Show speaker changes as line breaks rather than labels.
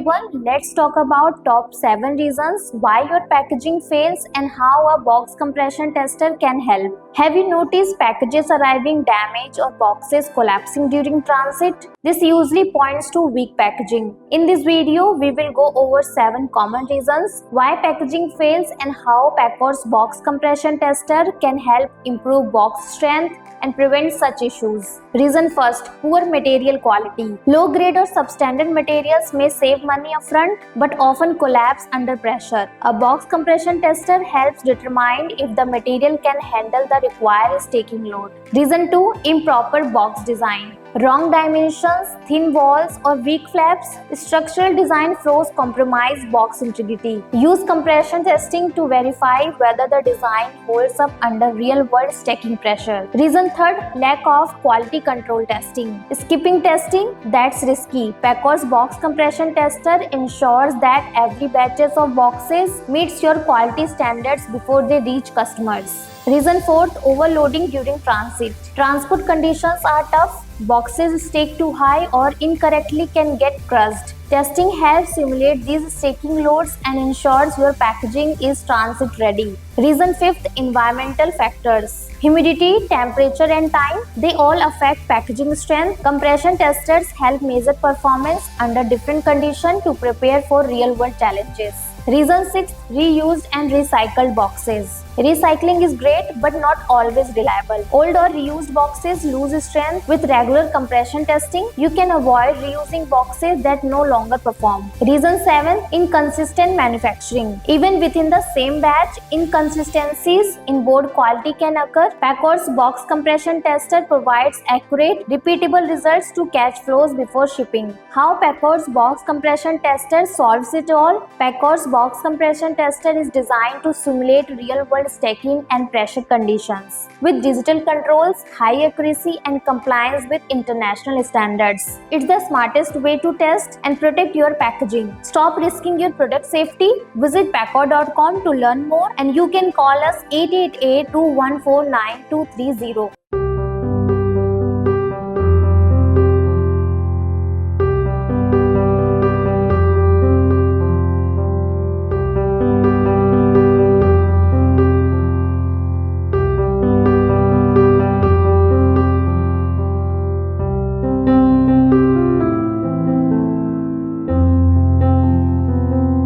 everyone, let's talk about top 7 reasons why your packaging fails and how a box compression tester can help. Have you noticed packages arriving damaged or boxes collapsing during transit? This usually points to weak packaging. In this video, we will go over 7 common reasons why packaging fails and how Pacorr's box compression tester can help improve box strength and prevent such issues. Reason first, poor material quality. Low grade or substandard materials may save money upfront but often collapse under pressure. A box compression tester helps determine if the material can handle the required staking load. Reason 2, improper box design. Wrong dimensions, thin walls or weak flaps, structural design flaws compromise box integrity. Use compression testing to verify whether the design holds up under real-world stacking pressure. Reason third, lack of quality control testing. Skipping testing, that's risky. Pacorr's box compression tester ensures that every batches of boxes meets your quality standards before they reach customers. Reason fourth, overloading during transit. Transport conditions are tough. Boxes stake too high or incorrectly can get crushed. Testing helps simulate these staking loads and ensures your packaging is transit ready. Reason fifth, environmental factors. Humidity, temperature and time, they all affect packaging strength. Compression testers help measure performance under different conditions to prepare for real-world challenges. Reason 6, reused and recycled boxes. Recycling is great but not always reliable. Old or reused boxes lose strength. With regular compression testing, you can avoid reusing boxes that no longer perform. Reason 7, inconsistent manufacturing. Even within the same batch, inconsistencies in board quality can occur. Pacorr's box compression tester provides accurate, repeatable results to catch flaws before shipping. How Pacorr's box compression tester solves it all? Pacorr's box compression tester is designed to simulate real-world stacking and pressure conditions. With digital controls, high accuracy and compliance with international standards. It's the smartest way to test and protect your packaging. Stop risking your product safety. Visit pacorr.com to learn more and you can call us 888-214-9230.